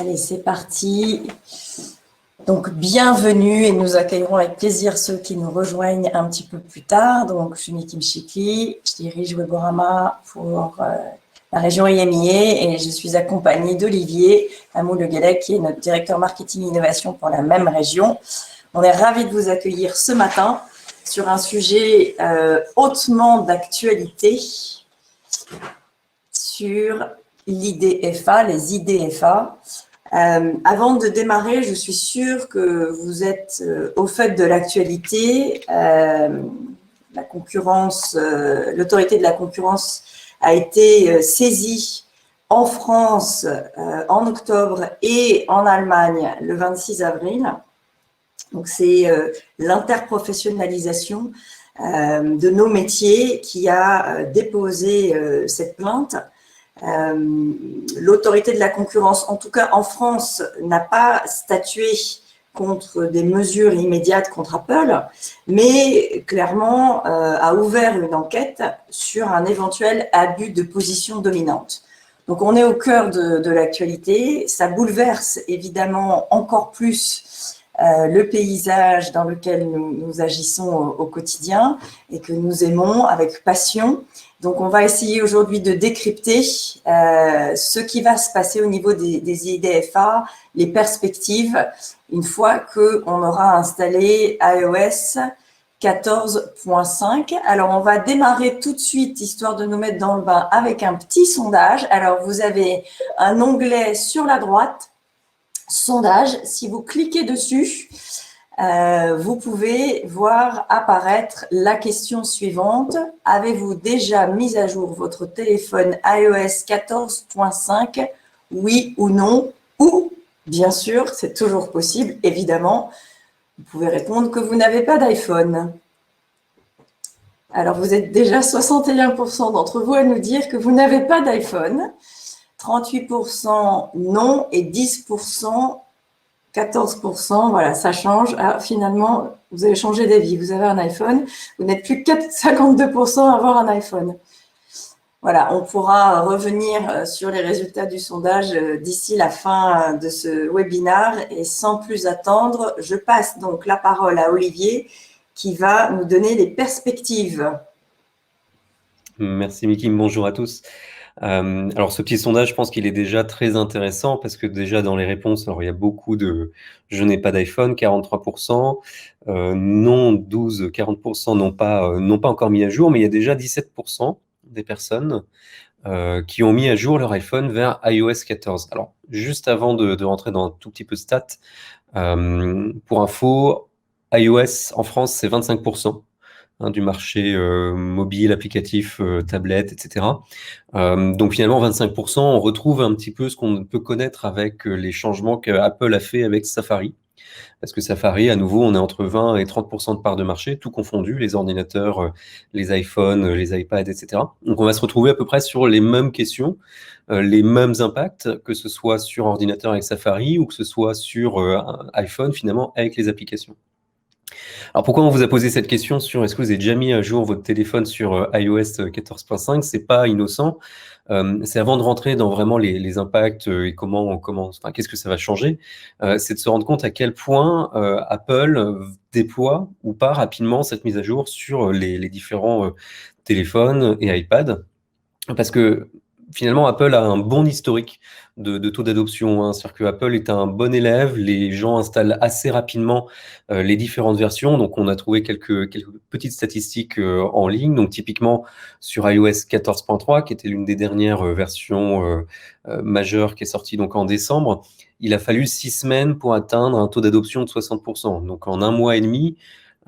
Allez, c'est parti. Donc, bienvenue et nous accueillerons avec plaisir ceux qui nous rejoignent un petit peu plus tard. Donc, je suis Niki Mchikli, je dirige Weborama pour la région IMIA et je suis accompagnée d'Olivier Hamou-Le Guellec qui est notre directeur marketing innovation pour la même région. On est ravis de vous accueillir ce matin sur un sujet hautement d'actualité sur l'IDFA, les IDFA. Avant de démarrer, je suis sûre que vous êtes au fait de l'actualité. La concurrence, l'autorité de la concurrence a été saisie en France en octobre et en Allemagne le 26 avril. Donc, c'est l'interprofessionnalisation de nos métiers qui a déposé cette plainte. L'autorité de la concurrence, en tout cas en France, n'a pas statué contre des mesures immédiates contre Apple, mais clairement a ouvert une enquête sur un éventuel abus de position dominante. Donc on est au cœur de l'actualité, ça bouleverse évidemment encore plus le paysage dans lequel nous agissons au quotidien et que nous aimons avec passion. Donc, on va essayer aujourd'hui de décrypter ce qui va se passer au niveau des IDFA, les perspectives, une fois qu'on aura installé iOS 14.5. Alors, on va démarrer tout de suite, histoire de nous mettre dans le bain, avec un petit sondage. Alors, vous avez un onglet sur la droite, sondage. Si vous cliquez dessus, vous pouvez voir apparaître la question suivante. Avez-vous déjà mis à jour votre téléphone iOS 14.5? Oui ou non? Ou, bien sûr, c'est toujours possible, évidemment, vous pouvez répondre que vous n'avez pas d'iPhone. Alors, vous êtes déjà 61% d'entre vous à nous dire que vous n'avez pas d'iPhone. 38% non et 10%, 14%, voilà, ça change. Ah, finalement, vous avez changé d'avis, vous avez un iPhone, vous n'êtes plus que 52% à avoir un iPhone. Voilà, on pourra revenir sur les résultats du sondage d'ici la fin de ce webinaire et sans plus attendre, je passe donc la parole à Olivier qui va nous donner les perspectives. Merci Miki, bonjour à tous. Alors ce petit sondage, je pense qu'il est déjà très intéressant parce que déjà dans les réponses, alors il y a beaucoup de « je n'ai pas d'iPhone », 43%, non 12, 40% n'ont pas encore mis à jour, mais il y a déjà 17% des personnes qui ont mis à jour leur iPhone vers iOS 14. Alors juste avant de rentrer dans un tout petit peu de stats, pour info, iOS en France c'est 25%. Du marché mobile, applicatif, tablette, etc. Donc finalement, 25%, on retrouve un petit peu ce qu'on peut connaître avec les changements qu'Apple a fait avec Safari. Parce que Safari, à nouveau, on est entre 20 et 30% de part de marché, tout confondu, les ordinateurs, les iPhones, les iPads, etc. Donc on va se retrouver à peu près sur les mêmes questions, les mêmes impacts, que ce soit sur ordinateur avec Safari ou que ce soit sur iPhone, finalement, avec les applications. Alors pourquoi on vous a posé cette question sur est-ce que vous avez déjà mis à jour votre téléphone sur iOS 14.5? C'est pas innocent. C'est avant de rentrer dans vraiment les impacts et enfin, qu'est-ce que ça va changer, c'est de se rendre compte à quel point Apple déploie ou pas rapidement cette mise à jour sur les différents téléphones et iPad. Parce que finalement, Apple a un bon historique de taux d'adoption, hein. C'est-à-dire que Apple est un bon élève, les gens installent assez rapidement les différentes versions. Donc, on a trouvé quelques petites statistiques en ligne. Donc, typiquement, sur iOS 14.3, qui était l'une des dernières versions majeures qui est sortie donc en décembre, il a fallu 6 semaines pour atteindre un taux d'adoption de 60%. Donc, en un mois et demi,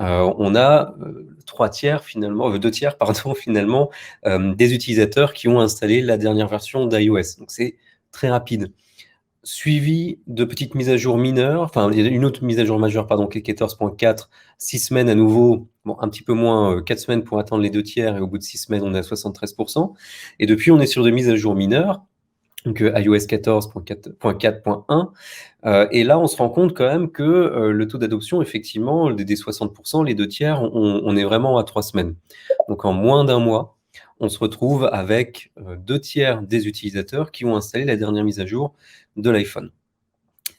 on a 2 tiers, pardon, finalement, des utilisateurs qui ont installé la dernière version d'iOS. Donc, c'est très rapide. Suivi de petites mises à jour mineures, enfin, il y a une autre mise à jour majeure, pardon, qui est 14.4, 6 semaines à nouveau, bon, un petit peu moins, 4 semaines pour atteindre les 2 tiers, et au bout de 6 semaines, on est à 73%. Et depuis, on est sur des mises à jour mineures, donc iOS 14.4.1, et là, on se rend compte quand même que le taux d'adoption, effectivement, des 60%, les 2 tiers, on est vraiment à 3 semaines. Donc, en moins d'un mois, on se retrouve avec 2 tiers des utilisateurs qui ont installé la dernière mise à jour de l'iPhone.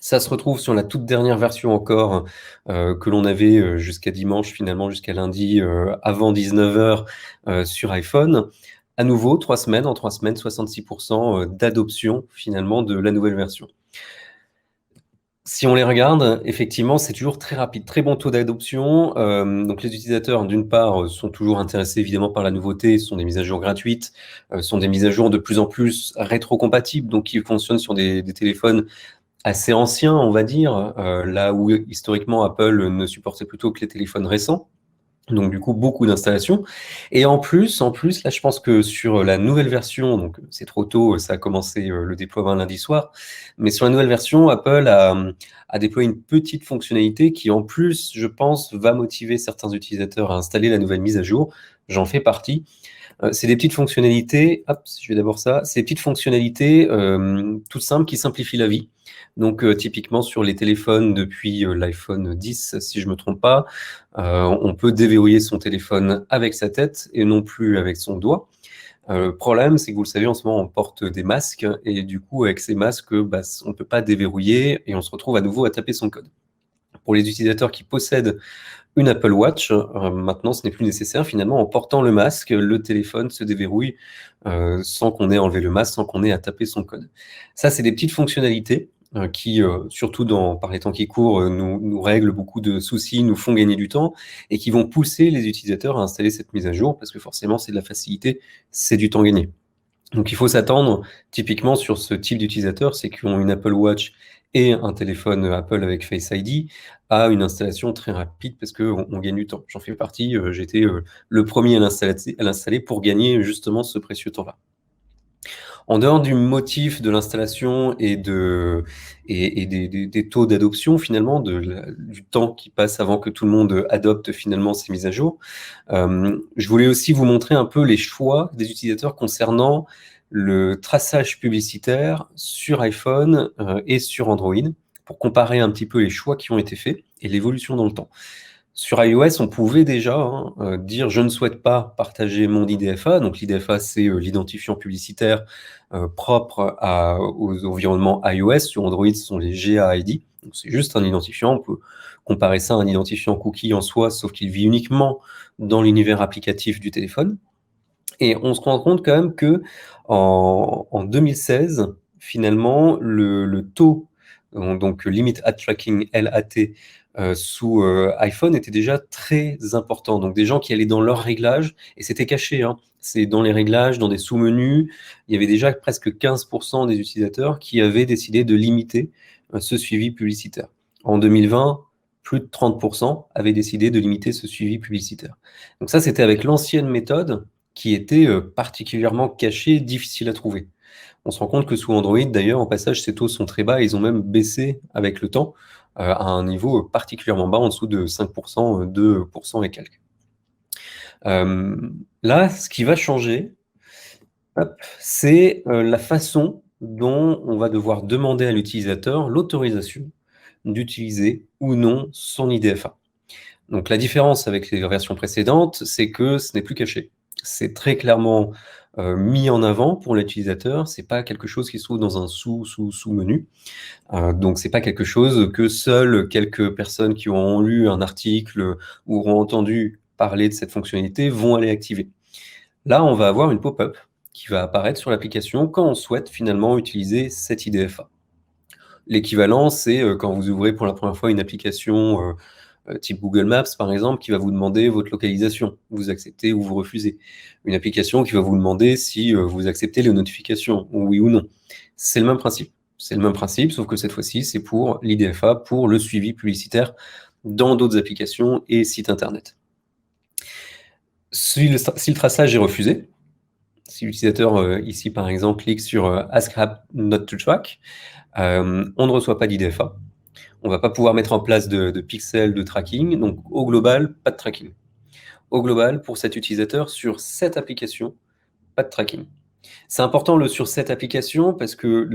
Ça se retrouve sur la toute dernière version encore que l'on avait jusqu'à dimanche, finalement jusqu'à lundi, avant 19h sur iPhone. À nouveau, 3 semaines, en 3 semaines, 66% d'adoption finalement de la nouvelle version. Si on les regarde, effectivement, c'est toujours très rapide, très bon taux d'adoption. Donc les utilisateurs, d'une part, sont toujours intéressés évidemment par la nouveauté, ce sont des mises à jour gratuites, ce sont des mises à jour de plus en plus rétro-compatibles, donc qui fonctionnent sur des téléphones assez anciens, on va dire, là où historiquement Apple ne supportait plutôt que les téléphones récents. Donc du coup, beaucoup d'installations. Et en plus, là, je pense que sur la nouvelle version, donc c'est trop tôt, ça a commencé le déploiement lundi soir, mais sur la nouvelle version, Apple a déployé une petite fonctionnalité qui, en plus, je pense, va motiver certains utilisateurs à installer la nouvelle mise à jour. J'en fais partie. C'est des petites fonctionnalités, hop, je vais d'abord ça, c'est des petites fonctionnalités toutes simples qui simplifient la vie. Donc typiquement sur les téléphones depuis l'iPhone 10, si je me trompe pas, on peut déverrouiller son téléphone avec sa tête et non plus avec son doigt. Le problème, c'est que vous le savez, en ce moment, on porte des masques et du coup, avec ces masques, bah, on ne peut pas déverrouiller et on se retrouve à nouveau à taper son code. Pour les utilisateurs qui possèdent une Apple Watch, maintenant, ce n'est plus nécessaire. Finalement, en portant le masque, le téléphone se déverrouille sans qu'on ait enlevé le masque, sans qu'on ait à taper son code. Ça, c'est des petites fonctionnalités qui, surtout par les temps qui courent, nous règlent beaucoup de soucis, nous font gagner du temps et qui vont pousser les utilisateurs à installer cette mise à jour parce que forcément, c'est de la facilité, c'est du temps gagné. Donc il faut s'attendre typiquement sur ce type d'utilisateurs, c'est qui ont une Apple Watch et un téléphone Apple avec Face ID, à une installation très rapide parce qu'on gagne du temps. J'en fais partie, j'étais le premier à l'installer pour gagner justement ce précieux temps-là. En dehors du motif de l'installation et des taux d'adoption finalement, du temps qui passe avant que tout le monde adopte finalement ces mises à jour, je voulais aussi vous montrer un peu les choix des utilisateurs concernant le traçage publicitaire sur iPhone et sur Android, pour comparer un petit peu les choix qui ont été faits et l'évolution dans le temps. Sur iOS, on pouvait déjà dire je ne souhaite pas partager mon IDFA. Donc l'IDFA, c'est l'identifiant publicitaire propre aux environnements iOS. Sur Android, ce sont les GAID. Donc c'est juste un identifiant. On peut comparer ça à un identifiant cookie en soi, sauf qu'il vit uniquement dans l'univers applicatif du téléphone. Et on se rend compte quand même que en 2016, finalement, le taux, donc Limit Ad Tracking, LAT, sous iPhone était déjà très important. Donc des gens qui allaient dans leurs réglages, et c'était caché, hein, c'est dans les réglages, dans des sous-menus, il y avait déjà presque 15% des utilisateurs qui avaient décidé de limiter ce suivi publicitaire. En 2020, plus de 30% avaient décidé de limiter ce suivi publicitaire. Donc ça, c'était avec l'ancienne méthode qui était particulièrement cachée, difficile à trouver. On se rend compte que sous Android, d'ailleurs, en passage, ces taux sont très bas, ils ont même baissé avec le temps à un niveau particulièrement bas, en dessous de 5%, 2% et quelques. Là, ce qui va changer, c'est la façon dont on va devoir demander à l'utilisateur l'autorisation d'utiliser ou non son IDFA. Donc la différence avec les versions précédentes, c'est que ce n'est plus caché. C'est très clairement mis en avant pour l'utilisateur. C'est pas quelque chose qui se trouve dans un sous-menu. Donc c'est pas quelque chose que seules quelques personnes qui auront lu un article ou auront entendu parler de cette fonctionnalité vont aller activer. Là, on va avoir une pop-up qui va apparaître sur l'application quand on souhaite finalement utiliser cet IDFA. L'équivalent, c'est quand vous ouvrez pour la première fois une application type Google Maps, par exemple, qui va vous demander votre localisation. Vous acceptez ou vous refusez. Une application qui va vous demander si vous acceptez les notifications, oui ou non. C'est le même principe. C'est le même principe, sauf que cette fois-ci, c'est pour l'IDFA, pour le suivi publicitaire dans d'autres applications et sites Internet. Si le traçage est refusé, si l'utilisateur, ici par exemple, clique sur Ask App Not to Track, on ne reçoit pas d'IDFA. On ne va pas pouvoir mettre en place de pixels de tracking. Donc, au global, pas de tracking. Au global, pour cet utilisateur, sur cette application, pas de tracking. C'est important sur cette application parce que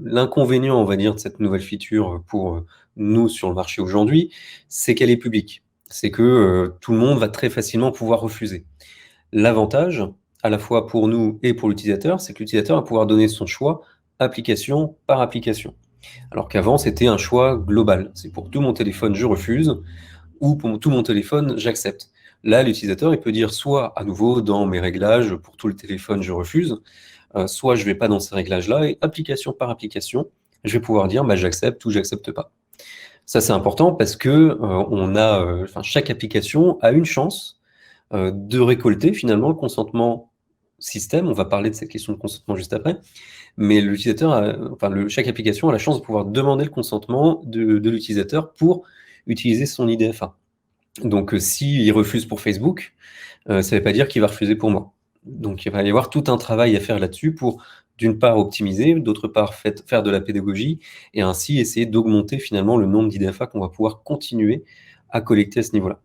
l'inconvénient, on va dire, de cette nouvelle feature pour nous sur le marché aujourd'hui, c'est qu'elle est publique. C'est que tout le monde va très facilement pouvoir refuser. L'avantage, à la fois pour nous et pour l'utilisateur, c'est que l'utilisateur va pouvoir donner son choix application par application. Alors qu'avant, c'était un choix global. C'est pour tout mon téléphone, je refuse, ou pour tout mon téléphone, j'accepte. Là, l'utilisateur, il peut dire soit, à nouveau, dans mes réglages, pour tout le téléphone, je refuse, soit je ne vais pas dans ces réglages-là, et application par application, je vais pouvoir dire bah, j'accepte ou j'accepte pas. Ça, c'est important parce que chaque application a une chance de récolter finalement le consentement système. On va parler de cette question de consentement juste après. Mais chaque application a la chance de pouvoir demander le consentement de l'utilisateur pour utiliser son IDFA. Donc, s'il refuse pour Facebook, ça ne veut pas dire qu'il va refuser pour moi. Donc, il va y avoir tout un travail à faire là-dessus pour, d'une part, optimiser, d'autre part, faire de la pédagogie, et ainsi essayer d'augmenter finalement le nombre d'IDFA qu'on va pouvoir continuer à collecter à ce niveau-là.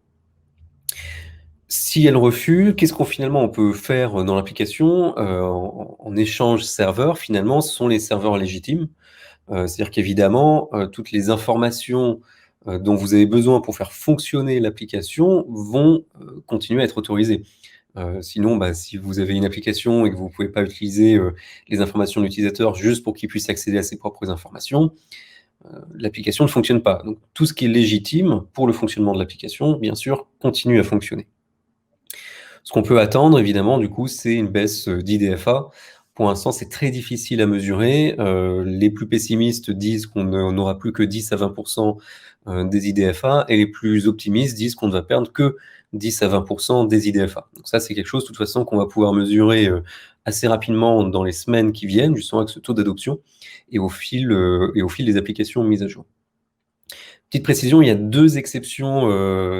Si elle refuse, qu'est-ce qu'on finalement on peut faire dans l'application en échange serveur? Finalement, ce sont les serveurs légitimes. C'est-à-dire qu'évidemment, toutes les informations dont vous avez besoin pour faire fonctionner l'application vont continuer à être autorisées. Sinon, si vous avez une application et que vous ne pouvez pas utiliser les informations de l'utilisateur juste pour qu'il puisse accéder à ses propres informations, l'application ne fonctionne pas. Donc, tout ce qui est légitime pour le fonctionnement de l'application, bien sûr, continue à fonctionner. Ce qu'on peut attendre, évidemment, du coup, c'est une baisse d'IDFA. Pour l'instant, c'est très difficile à mesurer. Les plus pessimistes disent qu'on n'aura plus que 10 à 20% des IDFA, et les plus optimistes disent qu'on ne va perdre que 10 à 20% des IDFA. Donc ça, c'est quelque chose, de toute façon, qu'on va pouvoir mesurer assez rapidement dans les semaines qui viennent, justement avec ce taux d'adoption, et au fil des applications mises à jour. Petite précision, il y a 2 exceptions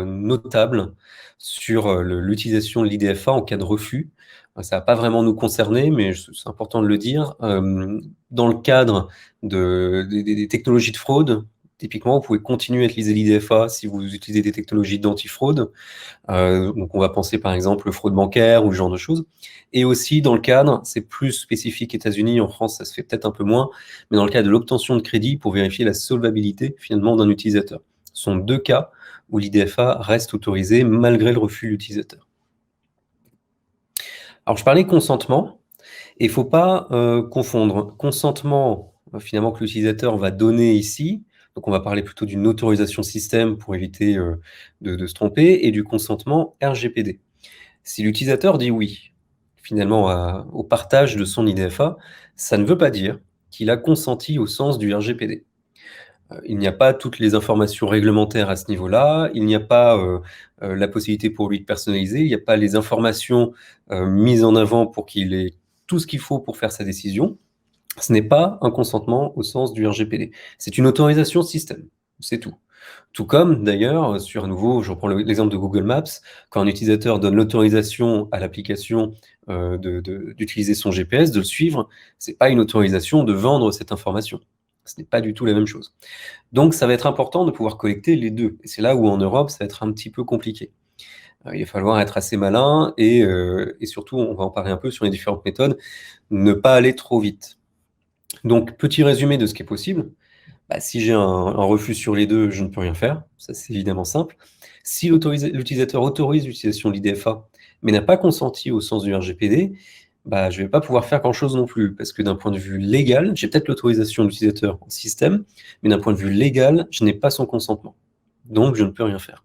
notables sur l'utilisation de l'IDFA en cas de refus. Ça va pas vraiment nous concerner, mais c'est important de le dire. Dans le cadre des technologies de fraude, typiquement, vous pouvez continuer à utiliser l'IDFA si vous utilisez des technologies d'antifraude. Donc on va penser par exemple fraude bancaire ou ce genre de choses. Et aussi dans le cadre, c'est plus spécifique États-Unis, en France ça se fait peut-être un peu moins, mais dans le cas de l'obtention de crédit pour vérifier la solvabilité finalement d'un utilisateur. Ce sont 2 cas où l'IDFA reste autorisé malgré le refus de l'utilisateur. Alors je parlais consentement, et il ne faut pas confondre consentement finalement que l'utilisateur va donner ici, donc on va parler plutôt d'une autorisation système pour éviter de se tromper, et du consentement RGPD. Si l'utilisateur dit oui, finalement, au partage de son IDFA, ça ne veut pas dire qu'il a consenti au sens du RGPD. Il n'y a pas toutes les informations réglementaires à ce niveau-là, il n'y a pas la possibilité pour lui de personnaliser, il n'y a pas les informations mises en avant pour qu'il ait tout ce qu'il faut pour faire sa décision. Ce n'est pas un consentement au sens du RGPD. C'est une autorisation système, c'est tout. Tout comme, d'ailleurs, à nouveau, je reprends l'exemple de Google Maps, quand un utilisateur donne l'autorisation à l'application d'utiliser son GPS, de le suivre, ce n'est pas une autorisation de vendre cette information. Ce n'est pas du tout la même chose. Donc, ça va être important de pouvoir collecter les deux. Et c'est là où, en Europe, ça va être un petit peu compliqué. Il va falloir être assez malin et surtout, on va en parler un peu sur les différentes méthodes, ne pas aller trop vite. Donc, petit résumé de ce qui est possible. Si j'ai un refus sur les deux, je ne peux rien faire. Ça, c'est évidemment simple. Si l'utilisateur autorise l'utilisation de l'IDFA, mais n'a pas consenti au sens du RGPD, je ne vais pas pouvoir faire grand-chose non plus, parce que d'un point de vue légal, j'ai peut-être l'autorisation de l'utilisateur en système, mais d'un point de vue légal, je n'ai pas son consentement. Donc, je ne peux rien faire.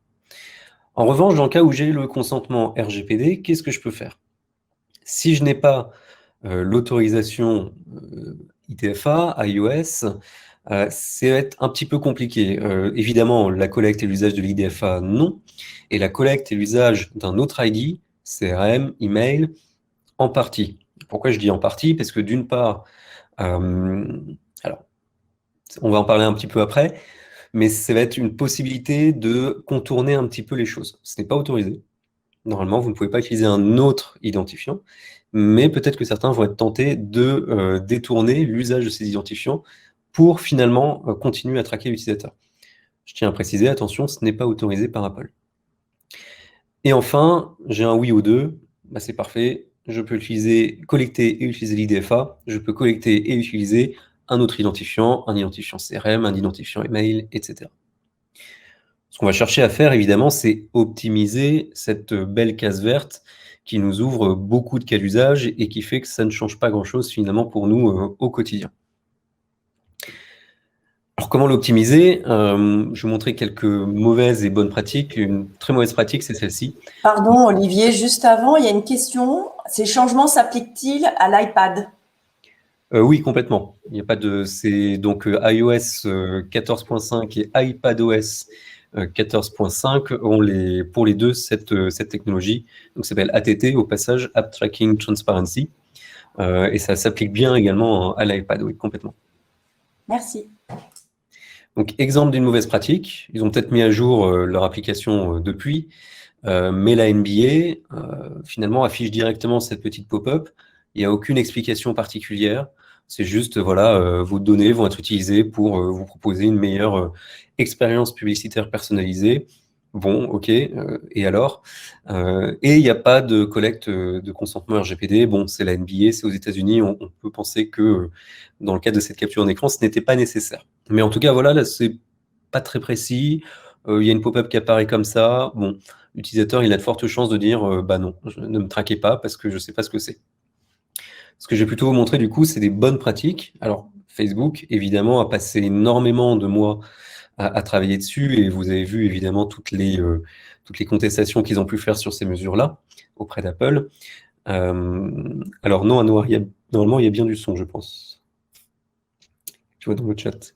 En revanche, dans le cas où j'ai le consentement RGPD, qu'est-ce que je peux faire? Si je n'ai pas l'autorisation IDFA, iOS, ça va être un petit peu compliqué. Évidemment, la collecte et l'usage de l'IDFA, non. Et la collecte et l'usage d'un autre ID, CRM, email, en partie. Pourquoi je dis en partie? Parce que d'une part, alors, on va en parler un petit peu après, mais ça va être une possibilité de contourner un petit peu les choses. Ce n'est pas autorisé. Normalement, vous ne pouvez pas utiliser un autre identifiant, mais peut-être que certains vont être tentés de détourner l'usage de ces identifiants pour finalement continuer à traquer l'utilisateur. Je tiens à préciser, attention, ce n'est pas autorisé par Apple. Et enfin, j'ai un oui ou deux, c'est parfait, je peux collecter et utiliser l'IDFA, je peux collecter et utiliser un autre identifiant, un identifiant CRM, un identifiant email, etc. Ce qu'on va chercher à faire, évidemment, c'est optimiser cette belle case verte qui nous ouvre beaucoup de cas d'usage et qui fait que ça ne change pas grand-chose finalement pour nous au quotidien. Alors, comment l'optimiser? Je vais vous montrer quelques mauvaises et bonnes pratiques. Une très mauvaise pratique, c'est celle-ci. Pardon, Olivier, juste avant, il y a une question. Ces changements s'appliquent-ils à l'iPad? Oui, complètement. Il n'y a pas de. C'est donc iOS 14.5 et iPadOS 14.5 ont pour les deux cette technologie. Donc, ça s'appelle ATT, au passage, App Tracking Transparency. Et ça s'applique bien également à l'iPad, oui, complètement. Merci. Donc, exemple d'une mauvaise pratique, ils ont peut-être mis à jour leur application depuis, mais la NBA, finalement, affiche directement cette petite pop-up. Il n'y a aucune explication particulière. C'est juste, voilà, vos données vont être utilisées pour vous proposer une meilleure expérience publicitaire personnalisée. Bon, ok, et alors? Et il n'y a pas de collecte de consentement RGPD. Bon, c'est la NBA, c'est aux États-Unis. On peut penser que dans le cadre de cette capture d'écran, ce n'était pas nécessaire. Mais en tout cas, voilà, là, c'est pas très précis. Il y a une pop-up qui apparaît comme ça. Bon, l'utilisateur, il a de fortes chances de dire bah non, ne me traquez pas parce que je ne sais pas ce que c'est. Ce que je vais plutôt vous montrer, du coup, c'est des bonnes pratiques. Alors, Facebook, évidemment, a passé énormément de mois à travailler dessus et vous avez vu, évidemment, toutes les contestations qu'ils ont pu faire sur ces mesures-là auprès d'Apple. Alors, non, à noir, normalement, il y a bien du son, je pense. Tu vois dans le chat.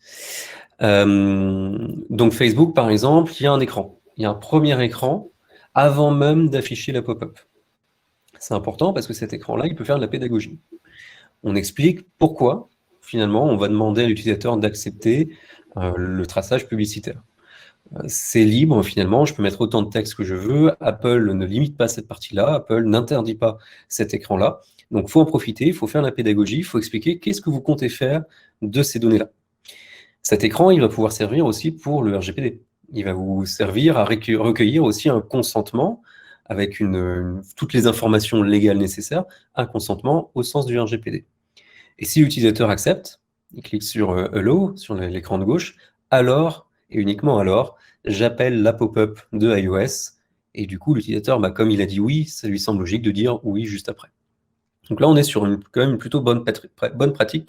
Donc, Facebook, par exemple, il y a un écran. Il y a un premier écran avant même d'afficher la pop-up. C'est important parce que cet écran-là, il peut faire de la pédagogie. On explique pourquoi, finalement, on va demander à l'utilisateur d'accepter le traçage publicitaire. C'est libre, finalement, je peux mettre autant de texte que je veux. Apple ne limite pas cette partie-là, Apple n'interdit pas cet écran-là. Donc, il faut en profiter, il faut faire la pédagogie, il faut expliquer qu'est-ce que vous comptez faire de ces données-là. Cet écran, il va pouvoir servir aussi pour le RGPD. Il va vous servir à recueillir aussi un consentement avec toutes les informations légales nécessaires, un consentement au sens du RGPD. Et si l'utilisateur accepte, il clique sur Allow, sur l'écran de gauche, alors, et uniquement alors, j'appelle la pop-up de iOS, et du coup, l'utilisateur, comme il a dit oui, ça lui semble logique de dire oui juste après. Donc là, on est sur quand même une plutôt bonne pratique,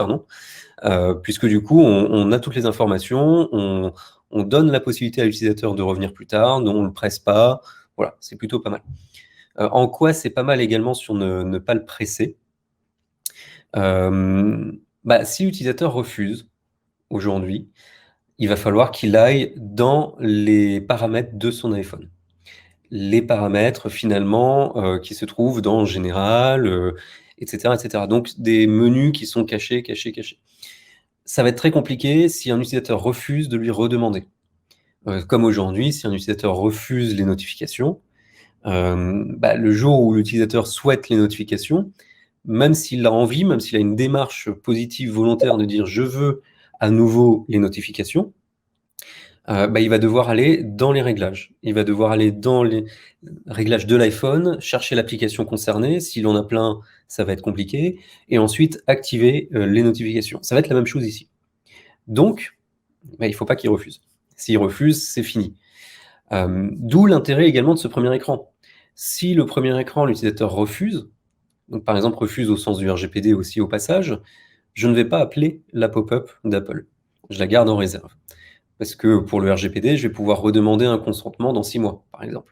puisque du coup, on a toutes les informations, on donne la possibilité à l'utilisateur de revenir plus tard, on ne le presse pas, voilà, c'est plutôt pas mal. En quoi c'est pas mal également sur ne pas le presser? Si l'utilisateur refuse aujourd'hui, il va falloir qu'il aille dans les paramètres de son iPhone. Les paramètres finalement qui se trouvent dans Général, etc., etc. Donc des menus qui sont cachés. Ça va être très compliqué si un utilisateur refuse de lui redemander. Comme aujourd'hui, si un utilisateur refuse les notifications, le jour où l'utilisateur souhaite les notifications, même s'il a envie, même s'il a une démarche positive, volontaire de dire je veux à nouveau les notifications, il va devoir aller dans les réglages. Il va devoir aller dans les réglages de l'iPhone, chercher l'application concernée. S'il en a plein, ça va être compliqué. Et ensuite, activer les notifications. Ça va être la même chose ici. Donc, il ne faut pas qu'il refuse. S'il refuse, c'est fini. D'où l'intérêt également de ce premier écran. Si le premier écran, l'utilisateur refuse, donc par exemple refuse au sens du RGPD aussi au passage, je ne vais pas appeler la pop-up d'Apple. Je la garde en réserve. Parce que pour le RGPD, je vais pouvoir redemander un consentement dans 6 mois, par exemple,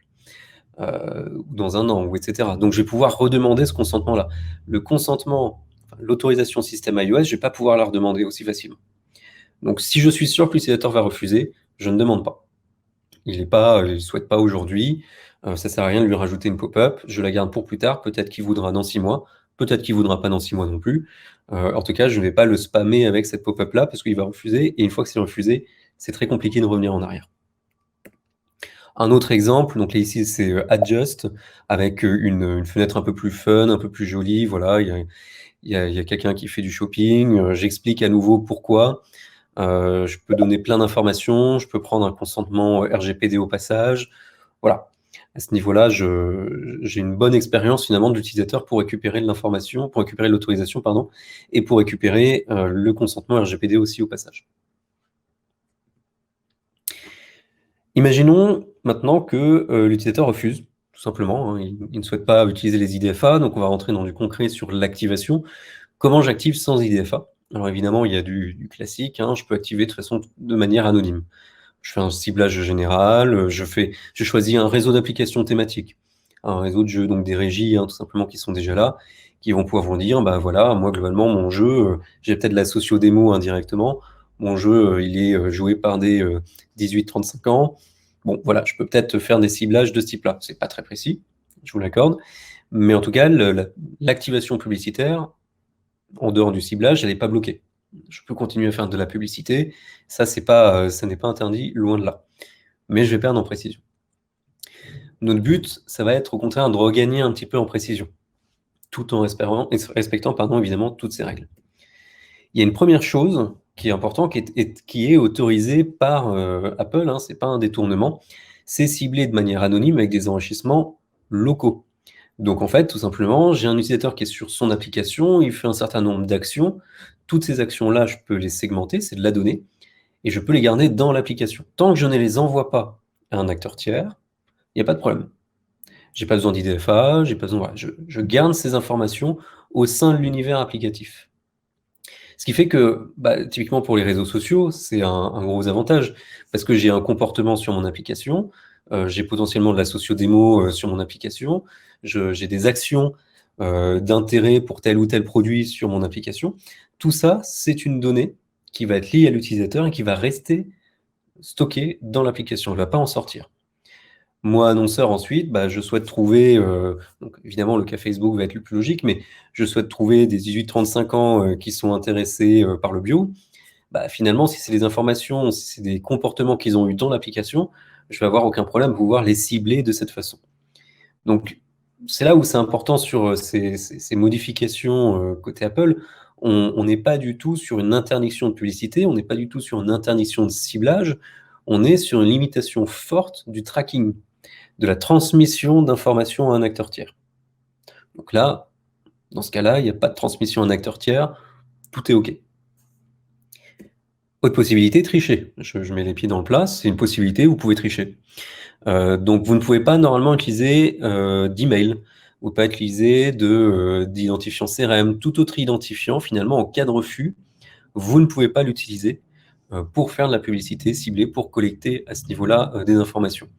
ou dans 1 an, ou etc. Donc je vais pouvoir redemander ce consentement-là. Le consentement, l'autorisation système iOS, je ne vais pas pouvoir la redemander aussi facilement. Donc si je suis sûr que l'utilisateur va refuser, je ne demande pas. Il ne souhaite pas aujourd'hui, ça ne sert à rien de lui rajouter une pop-up, je la garde pour plus tard, peut-être qu'il voudra dans 6 mois, peut-être qu'il ne voudra pas dans 6 mois non plus. En tout cas, je ne vais pas le spammer avec cette pop-up-là parce qu'il va refuser, et une fois que c'est refusé, c'est très compliqué de revenir en arrière. Un autre exemple, donc là ici c'est Adjust, avec une fenêtre un peu plus fun, un peu plus jolie, voilà, il y a quelqu'un qui fait du shopping, j'explique à nouveau pourquoi. Je peux donner plein d'informations, je peux prendre un consentement RGPD au passage. Voilà. À ce niveau-là, j'ai une bonne expérience finalement de l'utilisateur pour récupérer de l'information, pour récupérer l'autorisation, pardon, et pour récupérer le consentement RGPD aussi au passage. Imaginons maintenant que l'utilisateur refuse, tout simplement, hein, il ne souhaite pas utiliser les IDFA, donc on va rentrer dans du concret sur l'activation. Comment j'active sans IDFA? Alors évidemment, il y a du classique, hein, je peux activer de toute façon de manière anonyme. Je fais un ciblage général, je choisis un réseau d'applications thématiques, un réseau de jeux, donc des régies, hein, tout simplement, qui sont déjà là, qui vont pouvoir vous dire, bah voilà, moi globalement, mon jeu, j'ai peut-être la socio-démo indirectement, mon jeu, il est joué par des 18-35 ans. Bon, voilà, je peux peut-être faire des ciblages de ce type-là. C'est pas très précis, je vous l'accorde, mais en tout cas, l'activation publicitaire, en dehors du ciblage, elle n'est pas bloquée. Je peux continuer à faire de la publicité. Ça, ça n'est pas interdit, loin de là. Mais je vais perdre en précision. Notre but, ça va être au contraire de regagner un petit peu en précision, tout en respectant, évidemment, toutes ces règles. Il y a une première chose qui est importante, qui est autorisée par Apple, hein, c'est pas un détournement, c'est cibler de manière anonyme avec des enrichissements locaux. Donc en fait, tout simplement, j'ai un utilisateur qui est sur son application, il fait un certain nombre d'actions. Toutes ces actions-là, je peux les segmenter, c'est de la donnée, et je peux les garder dans l'application. Tant que je ne les envoie pas à un acteur tiers, il n'y a pas de problème. J'ai pas besoin d'IDFA, j'ai pas besoin, voilà, je garde ces informations au sein de l'univers applicatif. Ce qui fait que, bah, typiquement pour les réseaux sociaux, c'est un gros avantage, parce que j'ai un comportement sur mon application, j'ai potentiellement de la socio-démo sur mon application, j'ai des actions d'intérêt pour tel ou tel produit sur mon application. Tout ça, c'est une donnée qui va être liée à l'utilisateur et qui va rester stockée dans l'application. Elle ne va pas en sortir. Moi, annonceur, ensuite, bah, je souhaite trouver, donc évidemment, le cas Facebook va être le plus logique, mais je souhaite trouver des 18-35 ans qui sont intéressés par le bio. Bah, finalement, si c'est des informations, si c'est des comportements qu'ils ont eu dans l'application, je vais avoir aucun problème à pouvoir les cibler de cette façon. Donc, c'est là où c'est important sur ces modifications côté Apple. On n'est pas du tout sur une interdiction de publicité, on n'est pas du tout sur une interdiction de ciblage, on est sur une limitation forte du tracking, de la transmission d'informations à un acteur tiers. Donc là, dans ce cas-là, il n'y a pas de transmission à un acteur tiers, tout est OK. Autre possibilité, tricher. Je mets les pieds dans le plat, c'est une possibilité, vous pouvez tricher. Donc vous ne pouvez pas normalement utiliser d'email, vous ne pouvez pas utiliser d'identifiant CRM, tout autre identifiant, finalement, en cas de refus, vous ne pouvez pas l'utiliser pour faire de la publicité ciblée, pour collecter à ce niveau-là des informations.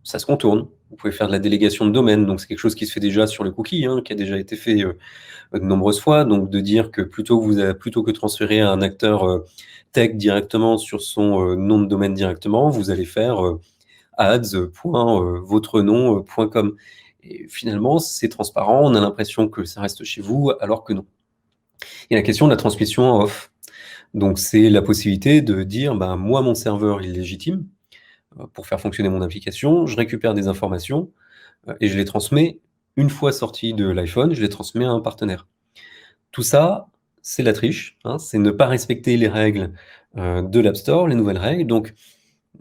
Ça se contourne. Vous pouvez faire de la délégation de domaine, donc c'est quelque chose qui se fait déjà sur les cookies, hein, qui a déjà été fait de nombreuses fois, donc de dire que plutôt que transférer à un acteur tech directement sur son nom de domaine directement, vous allez faire ads.votrenom.com. Et finalement, c'est transparent, on a l'impression que ça reste chez vous, alors que non. Il y a la question de la transmission en off. Donc c'est la possibilité de dire, ben, moi, mon serveur est légitime pour faire fonctionner mon application, je récupère des informations et je les transmets une fois sorti de l'iPhone, je les transmets à un partenaire. Tout ça, c'est la triche, hein, c'est ne pas respecter les règles de l'App Store, les nouvelles règles. Donc,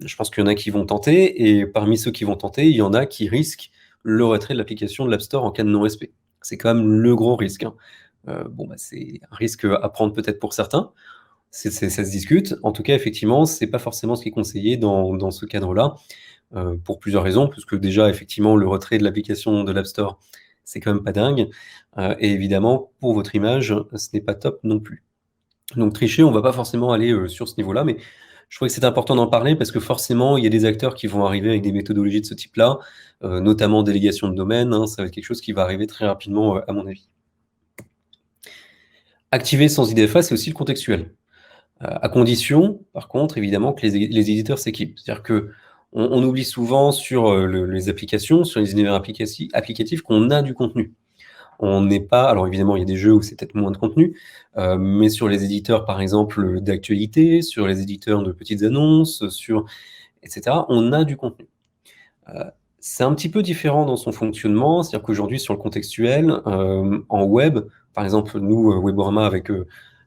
je pense qu'il y en a qui vont tenter, et parmi ceux qui vont tenter, il y en a qui risquent le retrait de l'application de l'App Store en cas de non-respect. C'est quand même le gros risque, hein. Bon, bah, c'est un risque à prendre peut-être pour certains, ça se discute. En tout cas, effectivement, c'est pas forcément ce qui est conseillé dans ce cadre-là, pour plusieurs raisons, puisque déjà, effectivement, le retrait de l'application de l'App Store, c'est quand même pas dingue, et évidemment, pour votre image, ce n'est pas top non plus. Donc tricher, on va pas forcément aller sur ce niveau-là, mais je trouvais que c'était important d'en parler parce que forcément, il y a des acteurs qui vont arriver avec des méthodologies de ce type-là, notamment délégation de domaine, hein, ça va être quelque chose qui va arriver très rapidement, à mon avis. Activer sans IDFA, c'est aussi le contextuel. À condition, par contre, évidemment, que les éditeurs s'équipent. C'est-à-dire qu'on oublie souvent sur les applications, sur les univers applicatifs, qu'on a du contenu. On n'est pas, alors évidemment, il y a des jeux où c'est peut-être moins de contenu, mais sur les éditeurs, par exemple, d'actualité, sur les éditeurs de petites annonces, etc., on a du contenu. C'est un petit peu différent dans son fonctionnement, c'est-à-dire qu'aujourd'hui, sur le contextuel, en web, par exemple, nous, Weborama, avec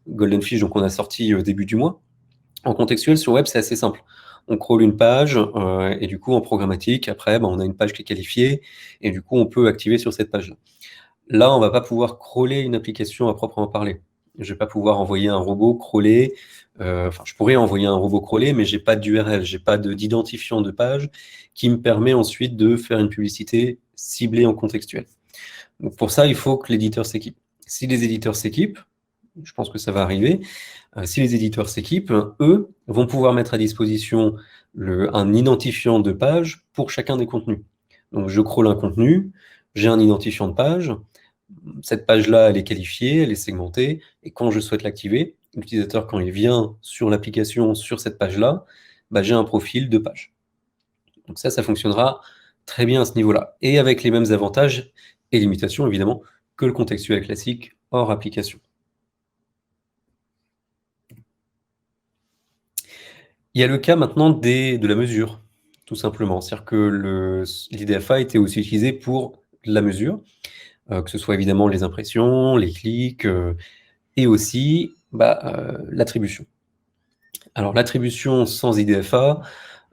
Golden Fish, donc on a sorti début du mois. En contextuel, sur web, c'est assez simple. On crawl une page, et du coup, en programmatique, après, on a une page qui est qualifiée, et du coup, on peut activer sur cette page-là. Là, on va pas pouvoir crawler une application à proprement parler. Je vais pas pouvoir envoyer un robot crawler. Enfin, je pourrais envoyer un robot crawler, mais j'ai pas d'URL, j'ai pas d'identifiant de page qui me permet ensuite de faire une publicité ciblée en contextuel. Donc pour ça, il faut que l'éditeur s'équipe. Si les éditeurs s'équipent, je pense que ça va arriver, si les éditeurs s'équipent, eux vont pouvoir mettre à disposition un identifiant de page pour chacun des contenus. Donc je crawl un contenu, j'ai un identifiant de page, cette page-là, elle est qualifiée, elle est segmentée, et quand je souhaite l'activer, l'utilisateur, quand il vient sur l'application, sur cette page-là, bah, j'ai un profil de page. Donc ça fonctionnera très bien à ce niveau-là. Et avec les mêmes avantages et limitations, évidemment, que le contextuel classique hors application. Il y a le cas maintenant de la mesure, tout simplement. C'est-à-dire que l'IDFA a été aussi utilisé pour la mesure, que ce soit évidemment les impressions, les clics, et aussi l'attribution. Alors l'attribution sans IDFA,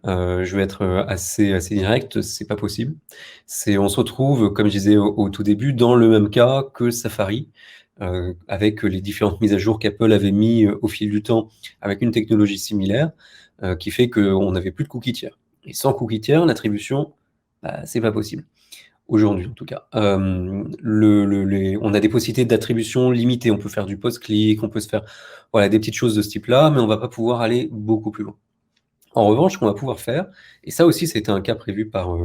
je vais être assez direct, c'est pas possible. On se retrouve, comme je disais au tout début, dans le même cas que Safari, avec les différentes mises à jour qu'Apple avait mis au fil du temps avec une technologie similaire, qui fait qu'on n'avait plus de cookies tiers. Et sans cookies tiers, l'attribution, c'est pas possible. Aujourd'hui, en tout cas. On a des possibilités d'attribution limitées. On peut faire du post-click, on peut se faire des petites choses de ce type-là, mais on va pas pouvoir aller beaucoup plus loin. En revanche, ce qu'on va pouvoir faire, et ça aussi, c'était un cas prévu par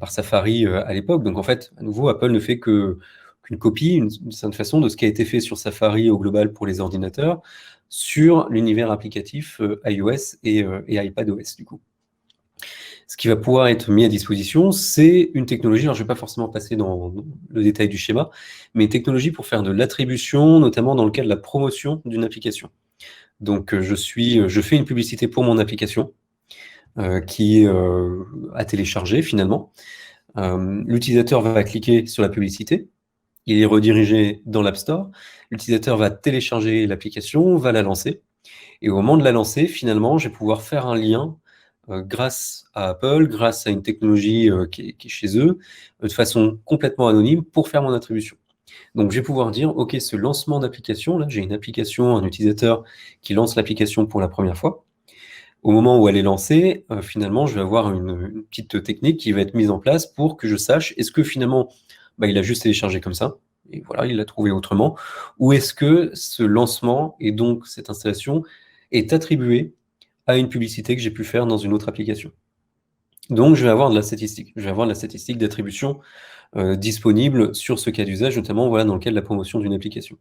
Safari à l'époque. Donc en fait, à nouveau, Apple ne fait qu'une copie, d'une certaine façon, de ce qui a été fait sur Safari au global pour les ordinateurs, sur l'univers applicatif iOS et iPadOS, du coup. Ce qui va pouvoir être mis à disposition, c'est une technologie, alors je ne vais pas forcément passer dans le détail du schéma, mais une technologie pour faire de l'attribution, notamment dans le cas de la promotion d'une application. Donc je fais une publicité pour mon application, qui est à télécharger finalement. L'utilisateur va cliquer sur la publicité, il est redirigé dans l'App Store, l'utilisateur va télécharger l'application, va la lancer, et au moment de la lancer, finalement, je vais pouvoir faire un lien grâce à Apple, grâce à une technologie qui est chez eux, de façon complètement anonyme pour faire mon attribution. Donc je vais pouvoir dire, OK, ce lancement d'application, là j'ai une application, un utilisateur qui lance l'application pour la première fois. Au moment où elle est lancée, finalement, je vais avoir une petite technique qui va être mise en place pour que je sache, est-ce que finalement, il a juste téléchargé comme ça, et voilà, il l'a trouvé autrement, ou est-ce que ce lancement et donc cette installation est attribuée à une publicité que j'ai pu faire dans une autre application. Donc, je vais avoir de la statistique. Je vais avoir de la statistique d'attribution disponible sur ce cas d'usage, notamment dans le cas de la promotion d'une application.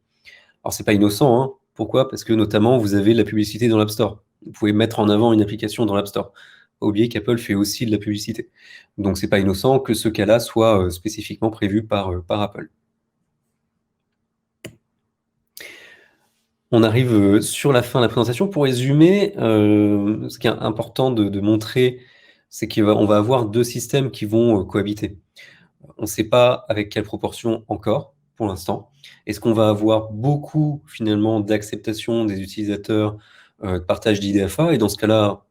Alors, c'est pas innocent, hein. Pourquoi? Parce que notamment, vous avez de la publicité dans l'App Store. Vous pouvez mettre en avant une application dans l'App Store. Pas oublier qu'Apple fait aussi de la publicité. Donc, c'est pas innocent que ce cas-là soit spécifiquement prévu par Apple. On arrive sur la fin de la présentation. Pour résumer, ce qui est important de montrer, c'est qu'on va avoir deux systèmes qui vont cohabiter. On ne sait pas avec quelle proportion encore, pour l'instant. Est-ce qu'on va avoir beaucoup, finalement, d'acceptation des utilisateurs, de partage d'IDFA? Et dans ce cas-là,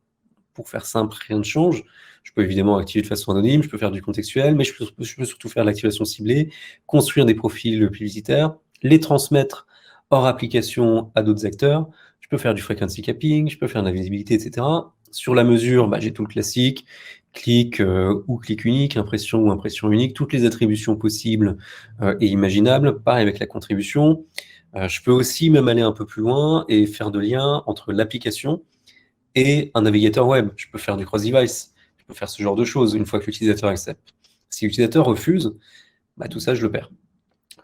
pour faire simple, rien ne change. Je peux évidemment activer de façon anonyme, je peux faire du contextuel, mais je peux surtout faire l'activation ciblée, construire des profils publicitaires, les transmettre hors application à d'autres acteurs. Je peux faire du frequency capping, je peux faire de la visibilité, etc. Sur la mesure, j'ai tout le classique, clic ou clic unique, impression ou impression unique, toutes les attributions possibles et imaginables. Pareil avec la contribution. Je peux aussi même aller un peu plus loin et faire de liens entre l'application et un navigateur web. Je peux faire du cross-device. Je peux faire ce genre de choses une fois que l'utilisateur accepte. Si l'utilisateur refuse, tout ça, je le perds.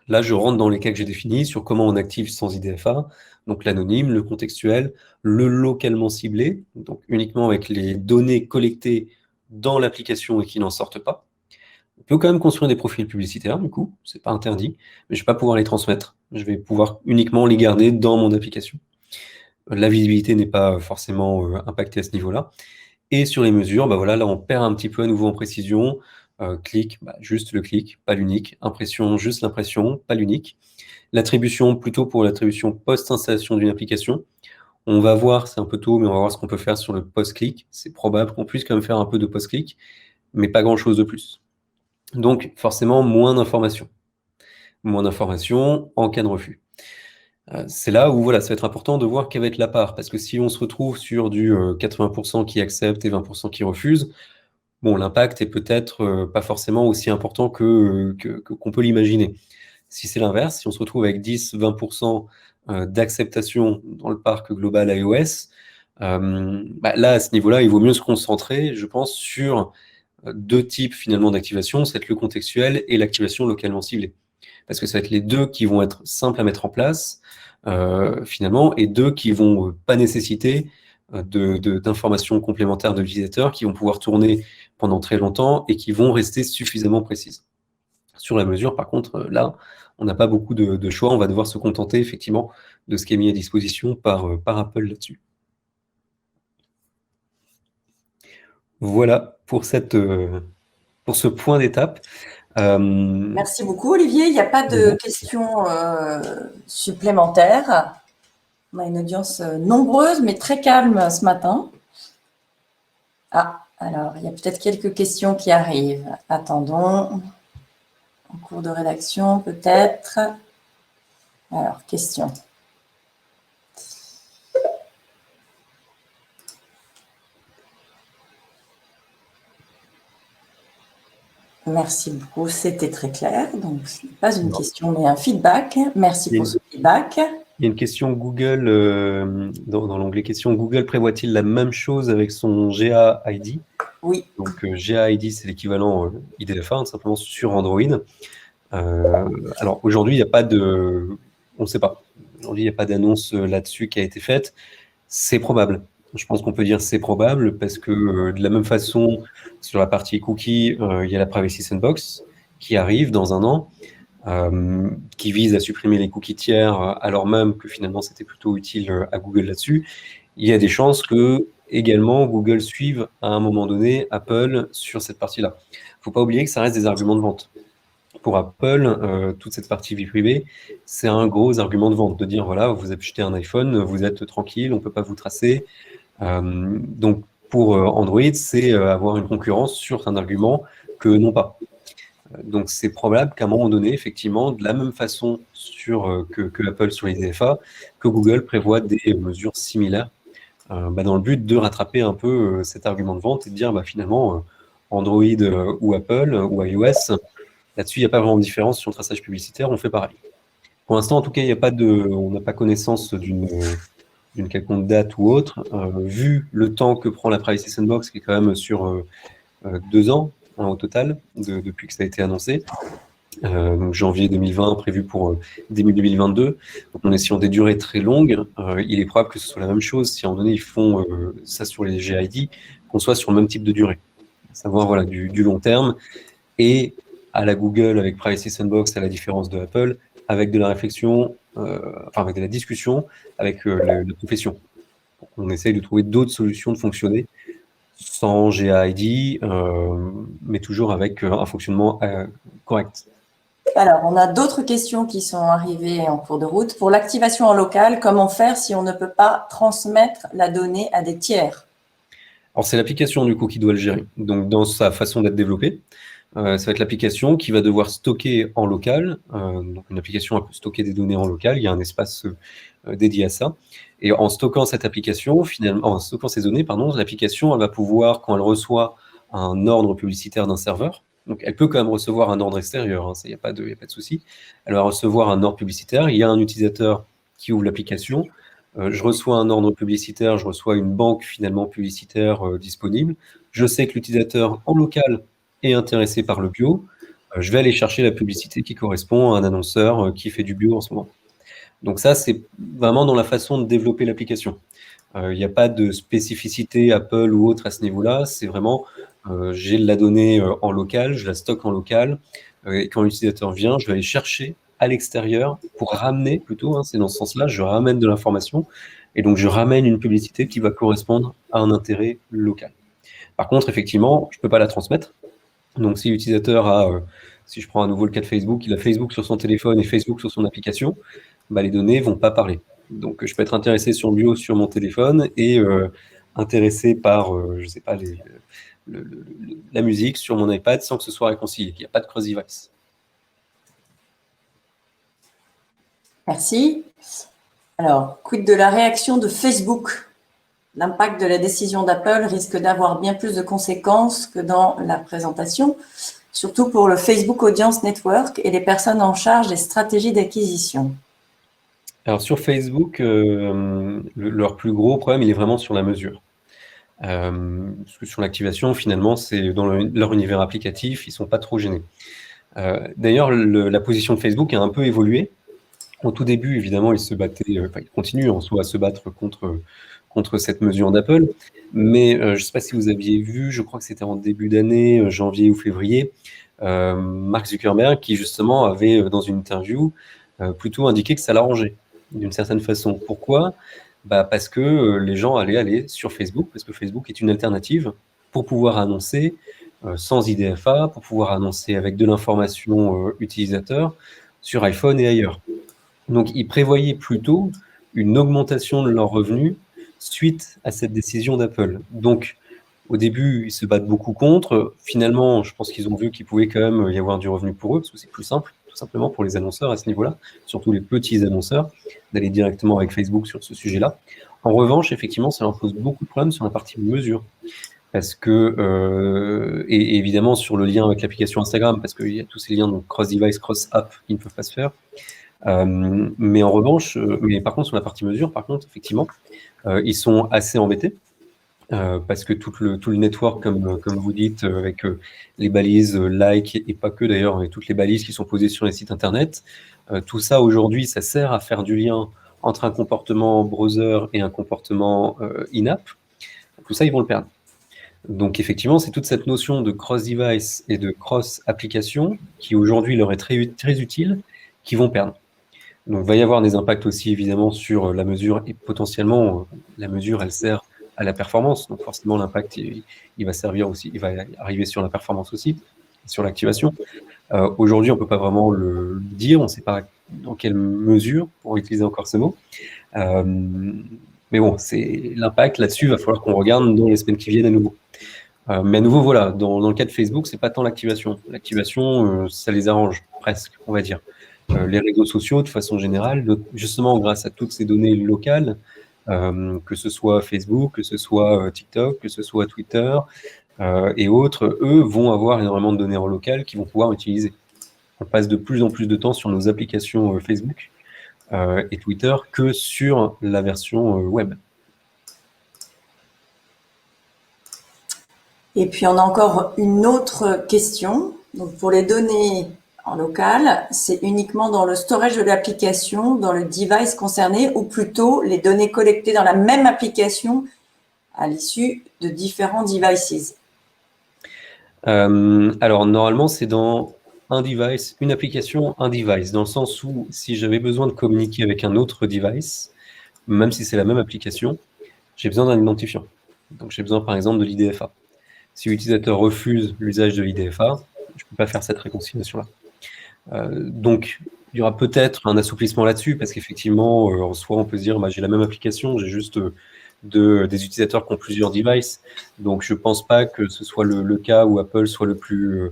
Là, je rentre dans les cas que j'ai définis sur comment on active sans IDFA, donc l'anonyme, le contextuel, le localement ciblé, donc uniquement avec les données collectées dans l'application et qui n'en sortent pas. On peut quand même construire des profils publicitaires, du coup, c'est pas interdit, mais je vais pas pouvoir les transmettre. Je vais pouvoir uniquement les garder dans mon application. La visibilité n'est pas forcément impactée à ce niveau-là. Et sur les mesures, là, on perd un petit peu à nouveau en précision. Clic, juste le clic, pas l'unique. Impression, juste l'impression, pas l'unique. L'attribution, plutôt pour l'attribution post-installation d'une application. On va voir, c'est un peu tôt, mais on va voir ce qu'on peut faire sur le post-clic. C'est probable qu'on puisse quand même faire un peu de post-clic, mais pas grand-chose de plus. Donc, forcément, moins d'informations. Moins d'informations en cas de refus. C'est là où ça va être important de voir quelle va être la part, parce que si on se retrouve sur du 80% qui acceptent et 20% qui refusent, l'impact est peut-être pas forcément aussi important qu'on peut l'imaginer. Si c'est l'inverse, si on se retrouve avec 10-20% d'acceptation dans le parc global iOS, là, à ce niveau-là, il vaut mieux se concentrer, je pense, sur deux types finalement d'activation, c'est le contextuel et l'activation localement ciblée. Parce que ça va être les deux qui vont être simples à mettre en place, finalement, et deux qui vont pas nécessiter d'informations complémentaires de l'utilisateur, qui vont pouvoir tourner pendant très longtemps et qui vont rester suffisamment précises. Sur la mesure, par contre, là, on n'a pas beaucoup de choix, on va devoir se contenter effectivement de ce qui est mis à disposition par Apple là-dessus. Voilà pour ce point d'étape. Merci beaucoup, Olivier. Il n'y a pas de questions supplémentaires. On a une audience nombreuse, mais très calme ce matin. Ah, alors, il y a peut-être quelques questions qui arrivent. Attendons. En cours de rédaction, peut-être. Alors, question. Merci beaucoup, c'était très clair. Donc, ce n'est pas une question, mais un feedback. Merci pour ce feedback. Il y a une question Google, dans l'onglet questions. Google prévoit-il la même chose avec son GA-ID? Oui. Donc, GA-ID, c'est l'équivalent IDFA, simplement sur Android. Alors, aujourd'hui, il n'y a pas de... On ne sait pas. Aujourd'hui, il n'y a pas d'annonce là-dessus qui a été faite. C'est probable. Je pense qu'on peut dire c'est probable parce que de la même façon, sur la partie cookie, il y a la Privacy Sandbox qui arrive dans un an, qui vise à supprimer les cookies tiers, alors même que finalement c'était plutôt utile à Google là-dessus. Il y a des chances que également Google suive à un moment donné Apple sur cette partie-là. Il ne faut pas oublier que ça reste des arguments de vente. Pour Apple, toute cette partie vie privée, c'est un gros argument de vente, de dire, voilà, vous achetez un iPhone, vous êtes tranquille, on ne peut pas vous tracer. Donc, pour Android, c'est avoir une concurrence sur un argument que non pas. Donc, c'est probable qu'à un moment donné, effectivement, de la même façon que Apple sur les DFA, que Google prévoit des mesures similaires dans le but de rattraper un peu cet argument de vente et de dire, finalement, Android ou Apple ou iOS, là-dessus, il n'y a pas vraiment de différence sur le traçage publicitaire, on fait pareil. Pour l'instant, en tout cas, on n'a pas connaissance d'une quelconque date ou autre. Vu le temps que prend la Privacy Sandbox, qui est quand même sur 2 ans au total, depuis que ça a été annoncé, donc janvier 2020, prévu pour début 2022. Donc on est sur des durées très longues. Il est probable que ce soit la même chose si à un moment donné ils font ça sur les GID, qu'on soit sur le même type de durée, à savoir voilà, du long terme. Et à la Google avec Privacy Sandbox, à la différence de Apple, avec de la réflexion, avec de la discussion avec la profession. On essaye de trouver d'autres solutions de fonctionner sans GAID, mais toujours avec un fonctionnement correct. Alors, on a d'autres questions qui sont arrivées en cours de route. Pour l'activation en local, comment faire si on ne peut pas transmettre la donnée à des tiers? Alors, c'est l'application du coup qui doit le gérer. Donc, dans sa façon d'être développée, ça va être l'application qui va devoir stocker en local. Donc, une application peut stocker des données en local. Il y a un espace dédié à ça. Et en stockant cette application, finalement, en stockant ces données, l'application, elle va pouvoir, quand elle reçoit un ordre publicitaire d'un serveur, donc elle peut quand même recevoir un ordre extérieur, il n'y a pas de souci. Elle va recevoir un ordre publicitaire. Il y a un utilisateur qui ouvre l'application. Je reçois un ordre publicitaire, je reçois une banque finalement publicitaire disponible. Je sais que l'utilisateur en local est intéressé par le bio. Je vais aller chercher la publicité qui correspond à un annonceur qui fait du bio en ce moment. Donc ça, c'est vraiment dans la façon de développer l'application. Il n'y a pas de spécificité Apple ou autre à ce niveau-là. C'est vraiment, j'ai la donnée en local, je la stocke en local. Et quand l'utilisateur vient, je vais aller chercher à l'extérieur pour ramener plutôt, c'est dans ce sens-là, je ramène de l'information. Et donc, je ramène une publicité qui va correspondre à un intérêt local. Par contre, effectivement, je ne peux pas la transmettre. Donc, si l'utilisateur a, si je prends à nouveau le cas de Facebook, il a Facebook sur son téléphone et Facebook sur son application, les données ne vont pas parler. Donc, je peux être intéressé sur le bio sur mon téléphone et intéressé par, je ne sais pas, la musique sur mon iPad sans que ce soit réconcilié. Il n'y a pas de cross-device. Merci. Alors, quid de la réaction de Facebook? L'impact de la décision d'Apple risque d'avoir bien plus de conséquences que dans la présentation, surtout pour le Facebook Audience Network et les personnes en charge des stratégies d'acquisition. Alors sur Facebook, leur plus gros problème, il est vraiment sur la mesure. Parce que sur l'activation, finalement, c'est dans leur univers applicatif, ils sont pas trop gênés. D'ailleurs, la position de Facebook a un peu évolué. Au tout début, évidemment, ils se battaient, enfin, ils continuent en soi à se battre contre cette mesure d'Apple. Mais je ne sais pas si vous aviez vu, je crois que c'était en début d'année, janvier ou février, Mark Zuckerberg qui justement avait, dans une interview, plutôt indiqué que ça l'arrangeait d'une certaine façon. Pourquoi? Parce que les gens allaient aller sur Facebook, parce que Facebook est une alternative pour pouvoir annoncer sans IDFA, pour pouvoir annoncer avec de l'information utilisateur sur iPhone et ailleurs. Donc, ils prévoyaient plutôt une augmentation de leurs revenus suite à cette décision d'Apple. Donc, au début, ils se battent beaucoup contre. Finalement, je pense qu'ils ont vu qu'il pouvait quand même y avoir du revenu pour eux, parce que c'est plus simple, tout simplement, pour les annonceurs à ce niveau-là, surtout les petits annonceurs, d'aller directement avec Facebook sur ce sujet-là. En revanche, effectivement, ça leur pose beaucoup de problèmes sur la partie mesure. Parce que, et évidemment, sur le lien avec l'application Instagram, parce qu'il y a tous ces liens, donc cross-device, cross-app, qui ne peuvent pas se faire. Mais en revanche, mais par contre, sur la partie mesure, par contre, effectivement, ils sont assez embêtés. Parce que tout le network, comme vous dites, avec les balises like et pas que d'ailleurs, et toutes les balises qui sont posées sur les sites internet, tout ça aujourd'hui, ça sert à faire du lien entre un comportement browser et un comportement in-app. Tout ça, ils vont le perdre. Donc effectivement, c'est toute cette notion de cross-device et de cross-application qui aujourd'hui leur est très, très utile, qui vont perdre. Donc il va y avoir des impacts aussi évidemment sur la mesure et potentiellement la mesure, elle sert à la performance. Donc forcément, l'impact, il va servir aussi, il va arriver sur la performance aussi, sur l'activation. Aujourd'hui, on ne peut pas vraiment le dire, on ne sait pas dans quelle mesure, pour utiliser encore ce mot. Mais bon, c'est l'impact là-dessus, il va falloir qu'on regarde dans les semaines qui viennent à nouveau. Mais à nouveau, voilà, dans le cas de Facebook, c'est pas tant l'activation. L'activation, ça les arrange, presque, on va dire. Les réseaux sociaux, de façon générale, justement grâce à toutes ces données locales, que ce soit Facebook, que ce soit TikTok, que ce soit Twitter et autres, eux vont avoir énormément de données en local qu'ils vont pouvoir utiliser. On passe de plus en plus de temps sur nos applications Facebook et Twitter que sur la version web. Et puis, on a encore une autre question. Donc, pour les données en local, c'est uniquement dans le storage de l'application, dans le device concerné, ou plutôt les données collectées dans la même application à l'issue de différents devices? Alors, normalement, c'est dans un device, une application, un device, dans le sens où si j'avais besoin de communiquer avec un autre device, même si c'est la même application, j'ai besoin d'un identifiant. Donc, j'ai besoin, par exemple, de l'IDFA. Si l'utilisateur refuse l'usage de l'IDFA, je ne peux pas faire cette réconciliation-là. Donc, il y aura peut-être un assouplissement là-dessus, parce qu'effectivement, en soi, on peut se dire, j'ai la même application, j'ai juste des utilisateurs qui ont plusieurs devices. Donc, je ne pense pas que ce soit le cas où Apple soit le plus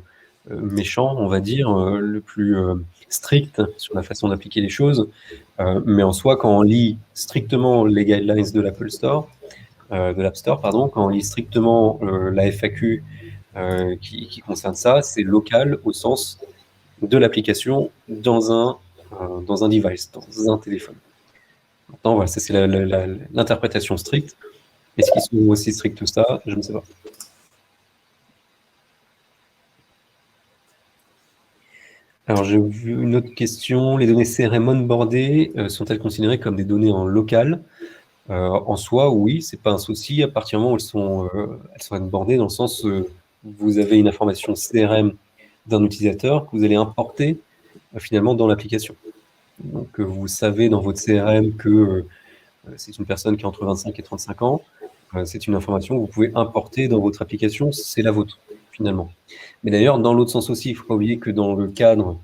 méchant, on va dire, le plus strict sur la façon d'appliquer les choses. Mais en soi, quand on lit strictement les guidelines de l'Apple Store, de l'App Store, pardon, quand on lit strictement la FAQ qui concerne ça, c'est local au sens de l'application dans un device, dans un téléphone. Maintenant, voilà, ça c'est l'interprétation stricte. Est-ce qu'ils sont aussi stricts que ça? Je ne sais pas. Alors, j'ai vu une autre question. Les données CRM onboardées sont-elles considérées comme des données en local? En soi, oui, c'est pas un souci à partir du moment où elles sont onboardées, dans le sens vous avez une information CRM d'un utilisateur que vous allez importer finalement dans l'application. Donc, vous savez dans votre CRM que c'est une personne qui a entre 25 et 35 ans. C'est une information que vous pouvez importer dans votre application, c'est la vôtre, finalement. Mais d'ailleurs, dans l'autre sens aussi, il ne faut pas oublier que dans le cadre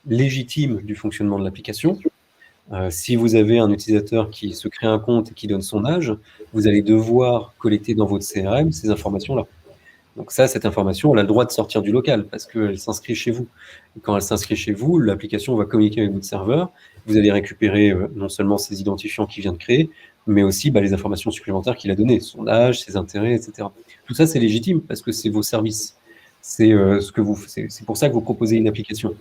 légitime du fonctionnement de l'application, si vous avez un utilisateur qui se crée un compte et qui donne son âge, vous allez devoir collecter dans votre CRM ces informations-là. Donc ça, cette information, elle a le droit de sortir du local parce qu'elle s'inscrit chez vous. Et quand elle s'inscrit chez vous, l'application va communiquer avec votre serveur. Vous allez récupérer non seulement ces identifiants qu'il vient de créer, mais aussi les informations supplémentaires qu'il a données, son âge, ses intérêts, etc. Tout ça, c'est légitime parce que c'est vos services. C'est pour ça que vous proposez une application.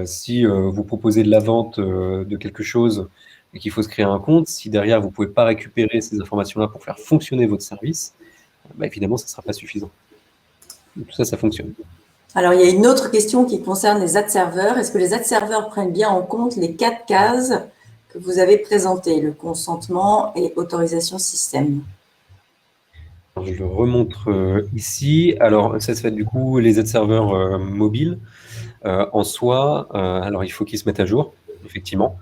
Si vous proposez de la vente de quelque chose et qu'il faut se créer un compte, si derrière vous ne pouvez pas récupérer ces informations-là pour faire fonctionner votre service, évidemment, ça ne sera pas suffisant. Donc, tout ça, ça fonctionne. Alors, il y a une autre question qui concerne les ad serveurs. Est-ce que les ad serveurs prennent bien en compte les 4 cases que vous avez présentées, le consentement et autorisation système? Alors, je le remontre ici. Alors, ça se fait du coup les ad serveurs mobiles. En soi, alors il faut qu'ils se mettent à jour, effectivement.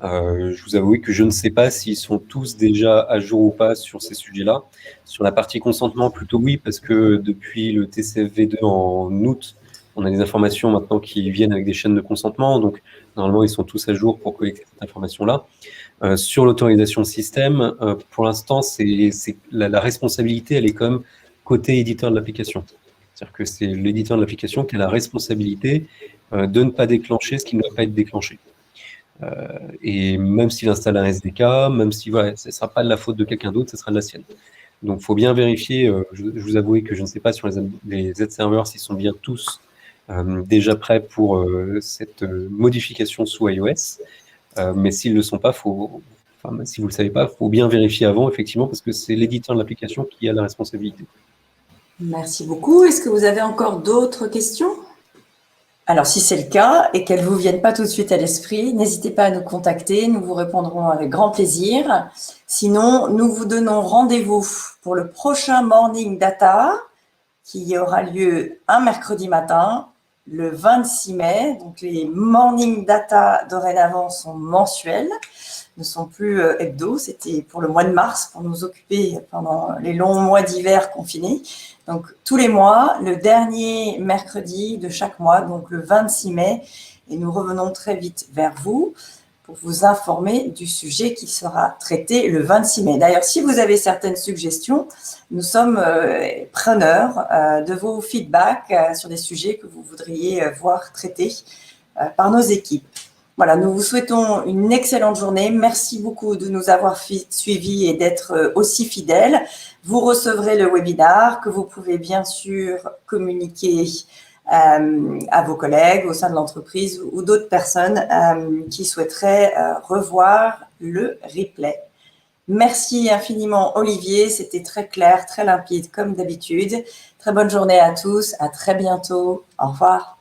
Je vous avoue que je ne sais pas s'ils sont tous déjà à jour ou pas sur ces sujets-là. Sur la partie consentement, plutôt oui, parce que depuis le TCFV2 en août, on a des informations maintenant qui viennent avec des chaînes de consentement. Donc, normalement, ils sont tous à jour pour collecter cette information-là. Sur l'autorisation système, pour l'instant, la responsabilité, elle est comme côté éditeur de l'application. C'est-à-dire que c'est l'éditeur de l'application qui a la responsabilité de ne pas déclencher ce qui ne doit pas être déclenché. Et même s'il installe un SDK, même si voilà, ce ne sera pas de la faute de quelqu'un d'autre, ce sera de la sienne. Donc, il faut bien vérifier. Je vous avoue que je ne sais pas sur les ad serveurs s'ils sont bien tous déjà prêts pour cette modification sous iOS. Mais s'ils ne le sont pas, si vous ne le savez pas, il faut bien vérifier avant, effectivement, parce que c'est l'éditeur de l'application qui a la responsabilité. Merci beaucoup. Est-ce que vous avez encore d'autres questions? Alors, si c'est le cas et qu'elles ne vous viennent pas tout de suite à l'esprit, n'hésitez pas à nous contacter. Nous vous répondrons avec grand plaisir. Sinon, nous vous donnons rendez-vous pour le prochain Morning Data qui aura lieu un mercredi matin, le 26 mai. Donc, les Morning Data dorénavant sont mensuels, ne sont plus hebdo. C'était pour le mois de mars, pour nous occuper pendant les longs mois d'hiver confinés. Donc, tous les mois, le dernier mercredi de chaque mois, donc le 26 mai, et nous revenons très vite vers vous pour vous informer du sujet qui sera traité le 26 mai. D'ailleurs, si vous avez certaines suggestions, nous sommes preneurs de vos feedbacks sur des sujets que vous voudriez voir traités par nos équipes. Voilà, nous vous souhaitons une excellente journée. Merci beaucoup de nous avoir suivis et d'être aussi fidèles. Vous recevrez le webinaire que vous pouvez bien sûr communiquer à vos collègues au sein de l'entreprise ou d'autres personnes qui souhaiteraient revoir le replay. Merci infiniment Olivier, c'était très clair, très limpide comme d'habitude. Très bonne journée à tous, à très bientôt. Au revoir.